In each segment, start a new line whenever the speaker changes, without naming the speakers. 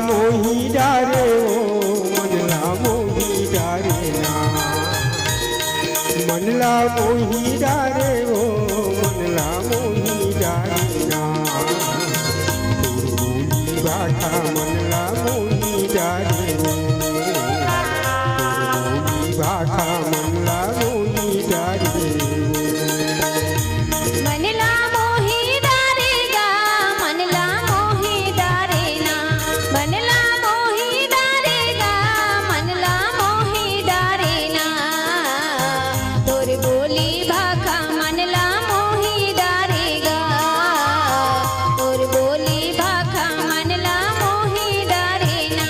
मोही डारे ओ मनला मोही डारे ना मनला मोही डारे ओ मनला मोही डारे ना बोली भाषा मनला मोही डारे ओ बोली भाषा मनला मोही डारे
मनला मोही डारेगा मनला मोही डारेना मनला मोही डारेगा मनला मोही डारेना तोर बोली भाखा मनला मोही डारेगा तोर बोली भाखा मनला मोही डारेना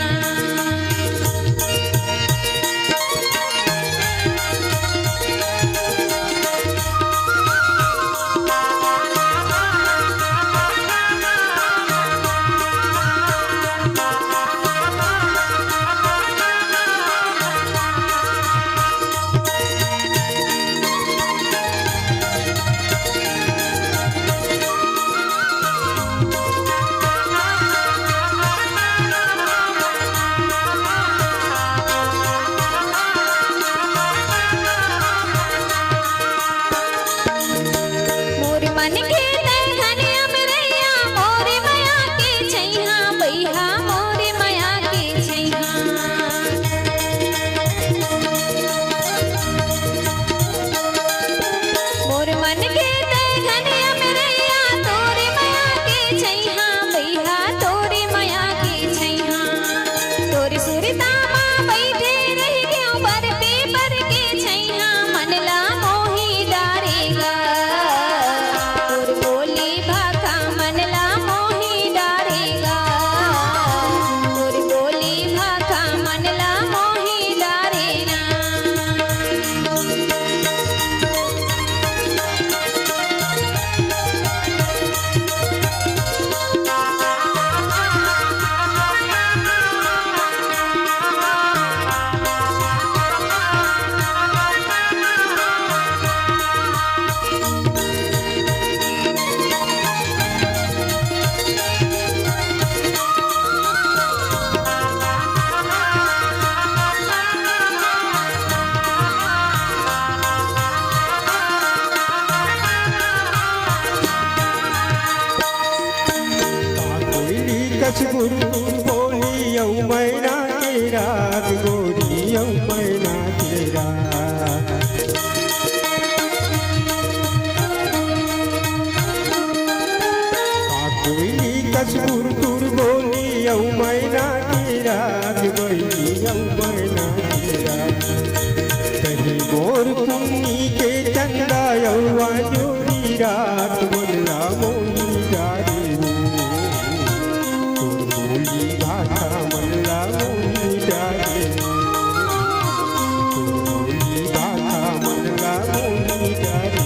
मोर मन के तैगने अमरैया मोर माया के छैहा बैहा मोर माया के छैहा मोर मन के तैगने अमरैया तोर माया के छैहा बैहा तोर माया के छैहा तोर सुरता मां बैठे रह गयो पर पेपर के छैहा मनला मोही डारेगा तोर बोली भाखा मनला मोही डारेगा तोर बोली भाखा मनला मोही डारेना
कछ गुरु बोली यौ मैना के रात गोरी यौ मैना के रात कोयली कछ गुरु बोली यौ मैना के रात गोरी यौ मैना के रात कहीं मोर पुन्नी के चंदा यौवा जोड़ी रात बोला मोही डारे बोली भाषा मनला मोही डारे बोली भाषा मनला मोही डारे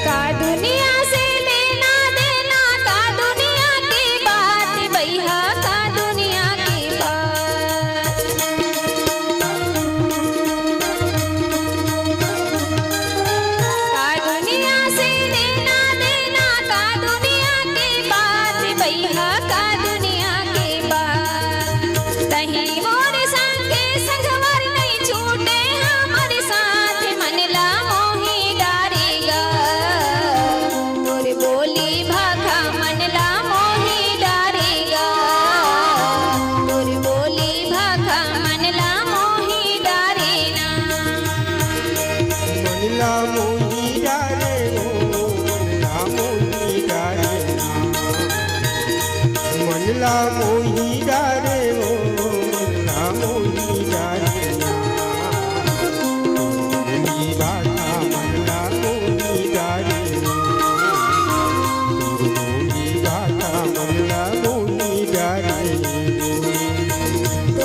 का दुनिया से लेना देना का दुनिया की बात बैहा का दुनिया की बात का दुनिया से लेना देना का दुनिया की बात बैहा का दुनिया की बात तहीं मोर संगे संगवर नहीं छूटे हमारे साथ मनला मोही डारेगा तोर बोली भाखा मनला मोही डारेगा तोर बोली भाखा मनला मोही डारेना
मनला मोही डारे ओ मनला मोही डारे मनला मोही डारे ओ मनला मोही डारे बोली भाषा मनला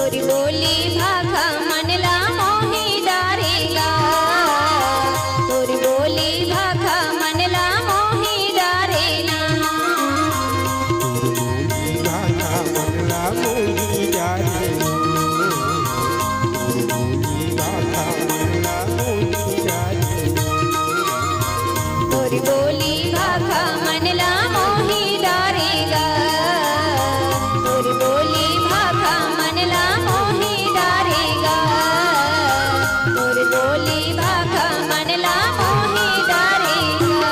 तोरी बोली भाखा मनला मोही डारेगा तोरी बोली भाखा मनला मोही डारेना
भाखा मनला मोही डारे भाखा मनला मोही डारे
तोरी बोली भाखा मनला मोही डारेगा तोरी बोली भाखा मनला मोही डारेगा तोरी बोली भाखा मनला मोही डारेगा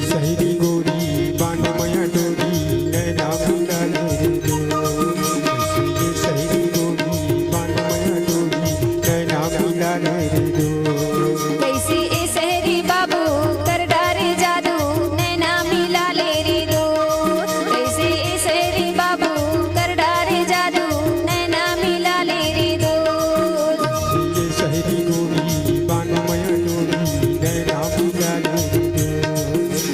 शहरी गोरी बांध मया डोरी नैना मिलाने रे दो शहरी गोरी बांध मया डोरी नैना मिलाने रे दो
कैसे ए शहरी बाबू कर डारे जादू नैना मिला ले रे दो कैसे ए शहरी बाबू कर डारे जादू नैना मिला ले रे दो
ये शहरी गोरी बांध मया डोरी नैना मिलाने रे दो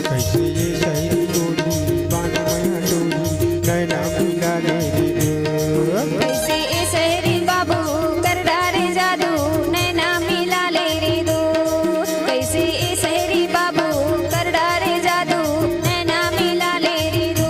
कैसे ये शहरी गोरी बांध मया डोरी नैना मिलाने रे दो
कैसे ए शहरी बाबू कर डारे जादू नैना मिला ले रे दो कैसे ए शहरी बाबू कर डारे जादू नैना मिला ले रे दो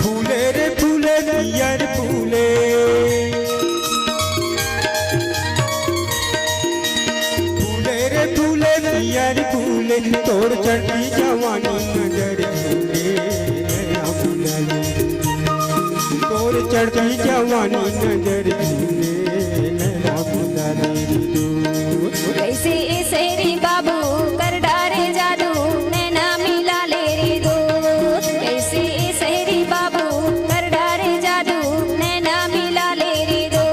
फूले रे फूले पियर फूले फूले रे फूले पियर फूले तोड़ चढ़ी जवानी नजर फूले नैना मिलाने तोड़ चढ़ी जवानी नजर फूले नैना मिलाने रे दो
कैसे ए शहरी बाबू कर डारे जादू नैना मिला ले रे दो कैसे ए शहरी बाबू कर डारे जादू नैना मिला ले रे दो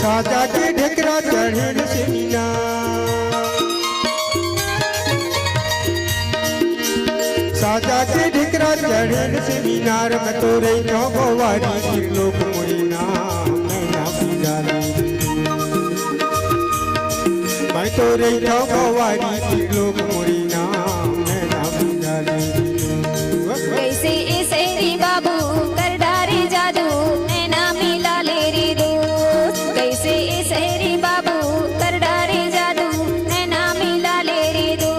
साजा के ढेकरा चढ़ेल से मीना साजा के ढेकरा चढ़ेल से मीनार में तोरे नौवारी त्रिलोक मोरी नाम नैना मिलाले मैं तोरे नौवारी त्रिलोक मोरी नाम नैना मिलाले
कैसे ए सहरी बाबू कर डारे जादू नैना मिला ले रे दो कैसे ए सहरी बाबू कर डारे जादू नैना मिला ले रे दो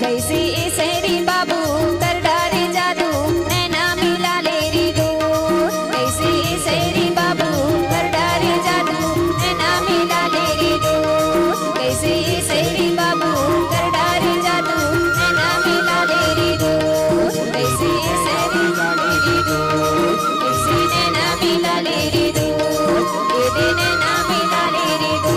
कैसे ए सहरी बाबू कर डारे जादू नैना मिला ले रे दो कैसे ए सहरी बाबू कर डारे जादू नैना मिला ले रे दो कैसे ए सहरी बाबू कर डारे जादू नैना मिला ले रे दो कैसे ए सहरी बाबू रे दो कैसे नैना मिला ले रे दो ये नैना मिला ले रे दो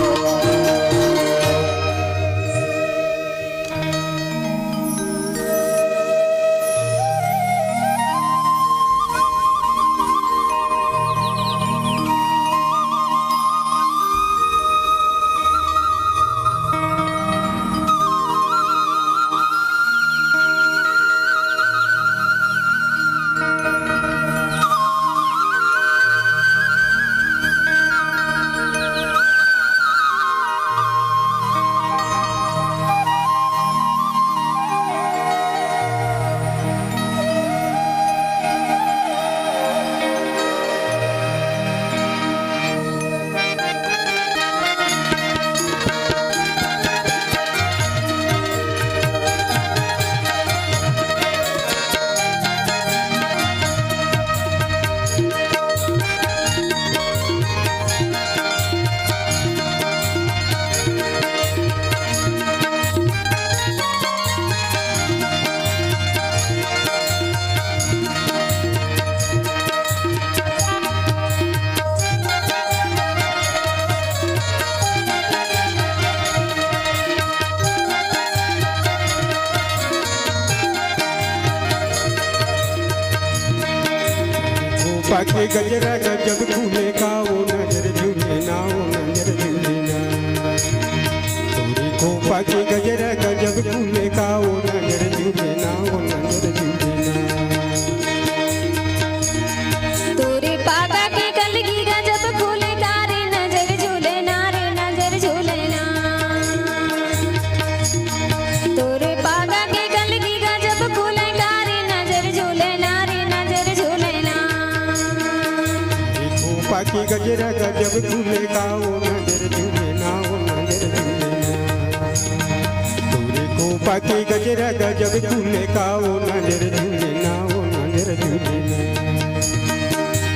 पाके गजरा गजब खुले का वो नजर झूले ना वो नजर झूले ना तोरी को पाके गजरा गजब खुले का वो नजर झूले ना वो नजर झूले ना
तोरे पागा के कलगी गजब खुले का रे नजर झूले ना रे नजर झूले ना तोरे पागा के कलगी गजब खुले का रे नजर झूले ना रे नजर झूले ना
पाके गजरा गजब खुले का वो नजर झूले ना वो नजर झूले ना तोरे को पाके गजरा गजब खुले का वो नजर झूले ना वो नजर झूले ना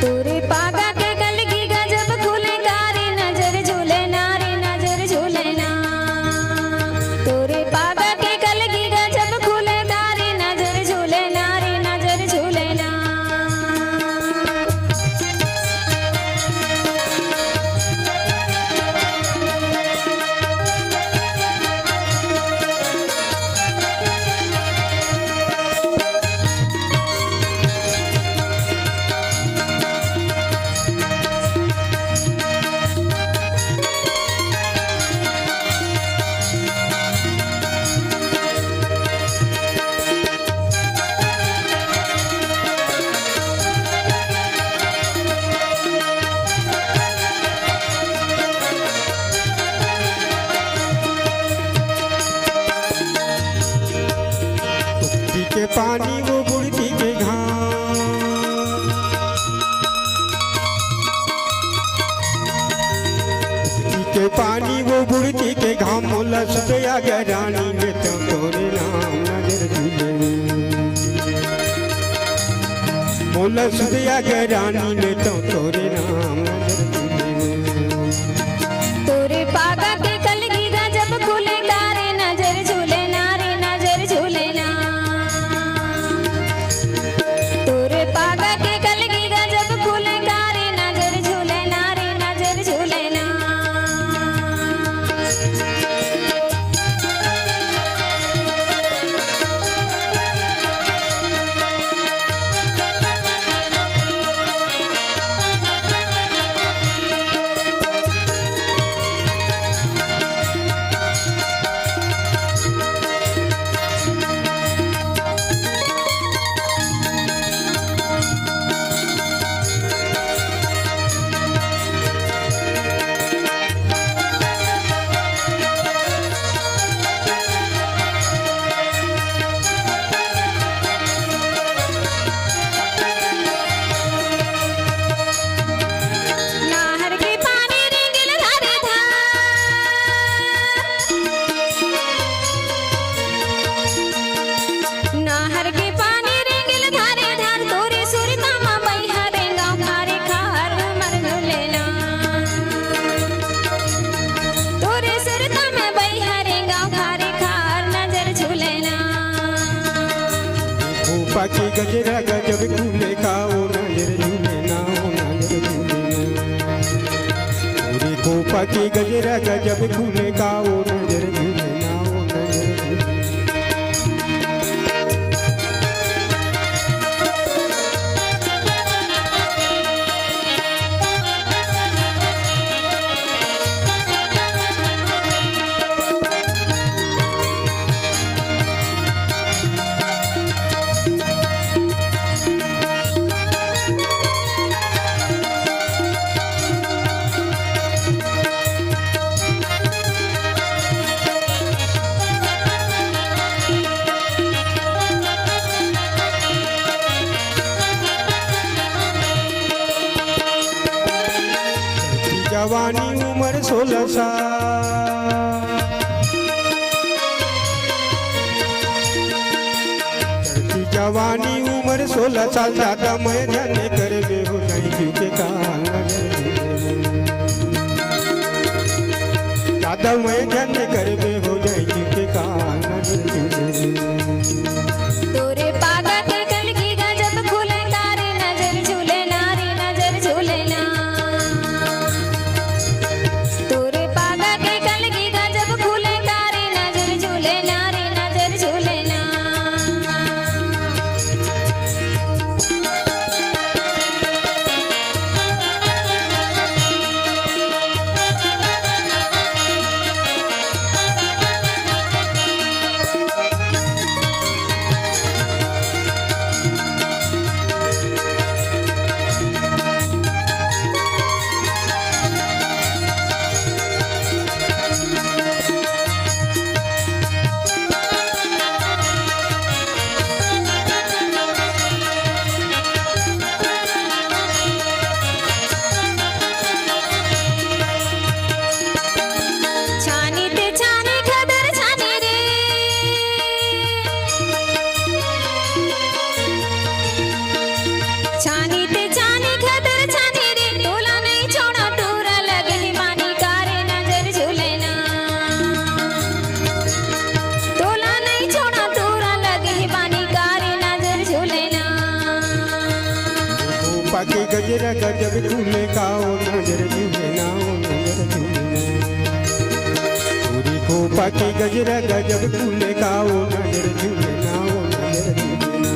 तोरे पागा के कलगी गजब खुले का रे नजर झूले ना रे नजर झूले ना तोरे पागा के कलगी गजब खुले का रे नजर झूले ना रे नजर झूले ना
के पानी वो बुढ़ती के घाम मोला सुतया गया रानी में तो तोरे नाम नजर झूले मोला सुतया गया रानी में तो तोरे नाम नजर झूले
तोरे पागा के कलगी गजब खुले तारे नजर झूले ना रे नजर झूले ना तोरे पागा के कलगी गजब खुले तारे नजर झूले ना रे नजर झूले ना
पाकी गजरा गजब खुले का ओ नजर झूले ना ओ नजर झूले पूरी खोपा की गजरा गजब खुले का ओ नजर झूले ना ओ नजर झूले जवानी उम्र 16 साल चढ़ती जवानी उम्र 16 साल दादा मैं जाने कर बे हो नहीं के काल दादा मैं जाने कर बे हो नहीं के काल
तोरे पागा के कलगी गजब खुले तारे नजर झूले ना रे नजर झूले ना तोरे पागा के कलगी गजब खुले तारे नजर झूले ना रे नजर झूले ना
पाकी गजरा गजब खुले का ओ नजर झूले ना ओ नजर झूले पूरी खोपा की गजरा गजब खुले का ओ नजर झूले ना ओ नजर झूले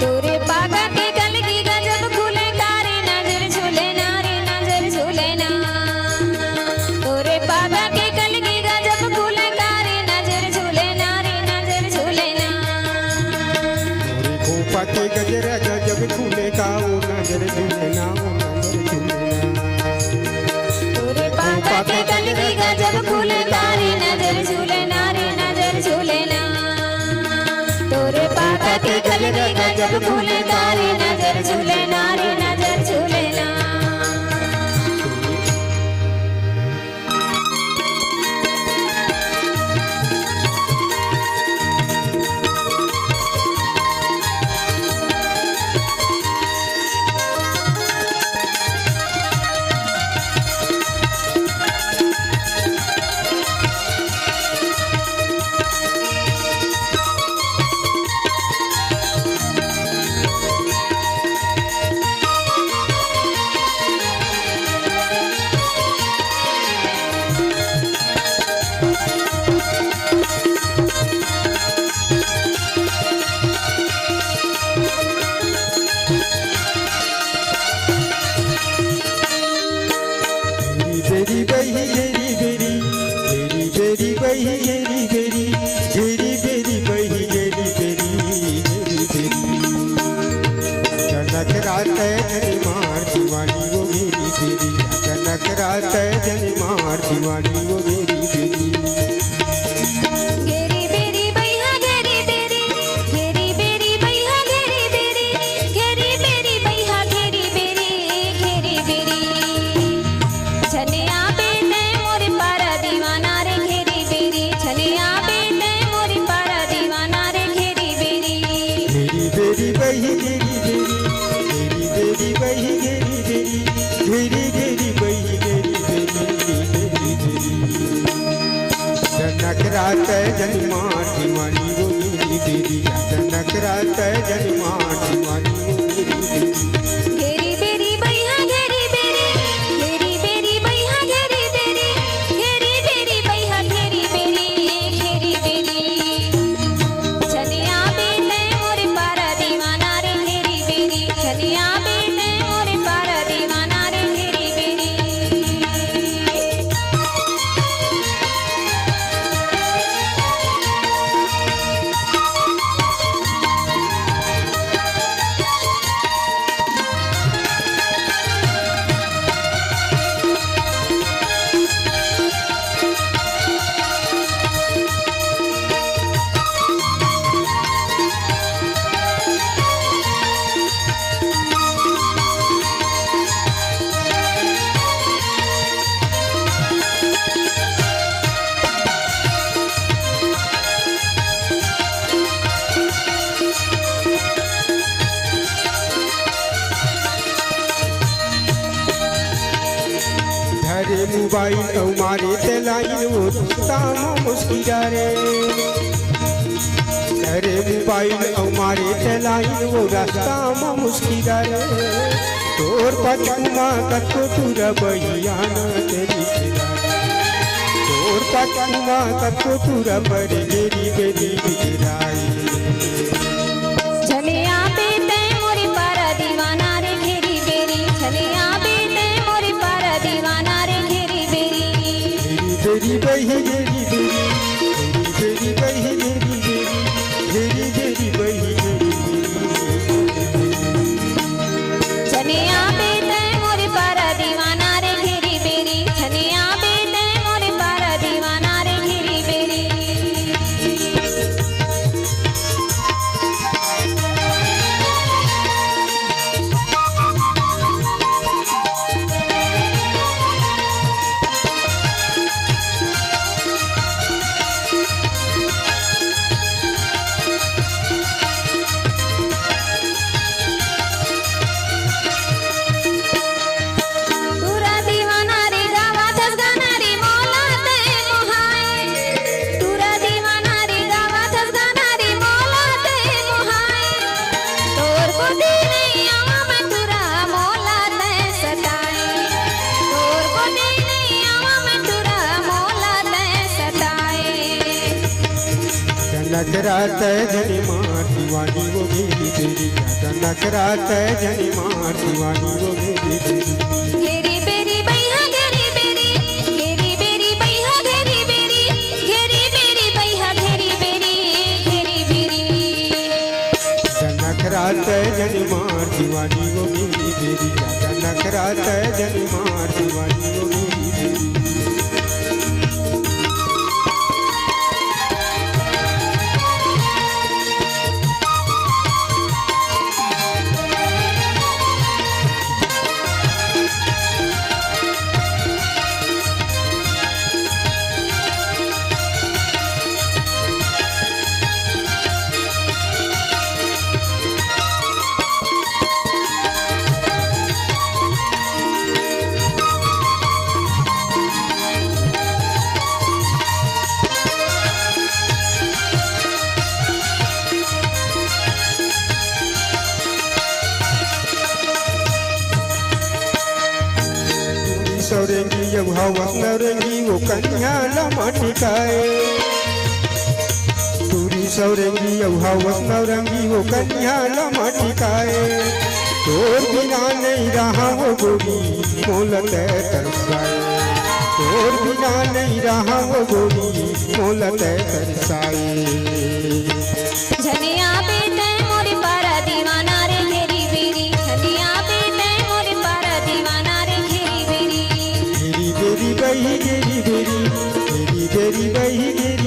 तोरे पागा के कलगी गजब खुले तारे नजर झूले ना रे नजर झूले ना तोरे पागा के कलगी गजब खुले तारे नजर झूले ना रे नजर झूले ना
पूरी खोपा की गजरा गजब खुले का ओ नजर झूले ना ओ नजर झूले
तोरे पागा के कलगी गजब खुले तारे नजर झूले ना रे नजर झूले ना तोरे पागा के कलगी गजब खुले तारे नजर झूले ना रे नजर झूले ना
नखरात जन मार दीवानी वो मेरी बेरी
घेरी बेरी भैया घेरी बेरी घेरी बेरी भैया घेरी बेरी घेरी बेरी भैया घेरी बेरी घेरी बेरी छनिया बेटे मोरे पारा दीवाना रे घेरी बेरी छनिया बेटे मोरे पारा दीवाना रे घेरी बेरी
बेरी बही घेरी बेरी बही घेरी बेरी घेरी घेरी बही घेरी बेरी नखरात जन मार दीवानी वो मेरी बेरी नखरात जन मार दीवानी वो मेरी बेरी
घेरी बेरी भैया घेरी बेरी घेरी बेरी भैया घेरी बेरी घेरी बेरी भैया घेरी बेरी घेरी बेरी छनिया बेटे मोरे पारा दीवाना रे घेरी बेरी छनिया बेटे मोरे पारा दीवाना रे घेरी बेरी
धरे मोबाइल और मारे तेलाइन वो ताम मुस्किरा रे धरे मोबाइल और मारे तेलाइन वो रास्ता में मुस्किरा रे तोर पचुमा कतो तुरा बहियान तेरी सिरा तोर पचुमा कतो तुरा बड़ी बेरी बेरी बिराई
छनिया बेटे मोरे पारा दीवाना रे घेरी बेरी छनिया बेटे मोरे पारा दीवाना रे घेरी बेरी
बेरी बही घेरी बेरी बेरी बही घेरी बेरी घेरी घेरी बही घेरी
छनिया बेटे मोरे पारा दीवाना रे घेरी बेरी छनिया बेटे मोरे पारा दीवाना रे घेरी बेरी तुरा दीवाना रे गावातच गाना रे मोला ते मोहाय तुरा दीवाना रे गावातच गाना रे मोला ते मोहाय तोर को नहीं आवा मैं तुरा मोला ते सताए तोर को नहीं आवा मैं तुरा मोला ते सताए
नखरात जनी मार दीवानी वो मेरी बेरी नखरात जनी मार दीवानी वो मेरी बेरी
घेरी बेरी भैया घेरी बेरी घेरी बेरी भैया घेरी बेरी घेरी बेरी भैया घेरी बेरी घेरी बेरी
नखरात जनी मार दीवानी वो मेरी बेरी नखरात जनी मार दीवानी वो मेरी बेरी सौरेंगी जब हवस नौरेंगी वो कन्या लमटिकाए दूरी सौरेंगी जब हवस नौरेंगी वो कन्या लमटिकाए तोर बिना नहीं रहा वो गोरी मोलत तरसाए तोर बिना नहीं रहा वो गोरी मोलत तरसाए
झनिया बेटे मोरे पारा दीवाना रे घेरी बेरी झनिया बेटे मोरे पारा दीवाना रे घेरी बेरी
बही गेरी बेरी बेरी बेरी बही गेरी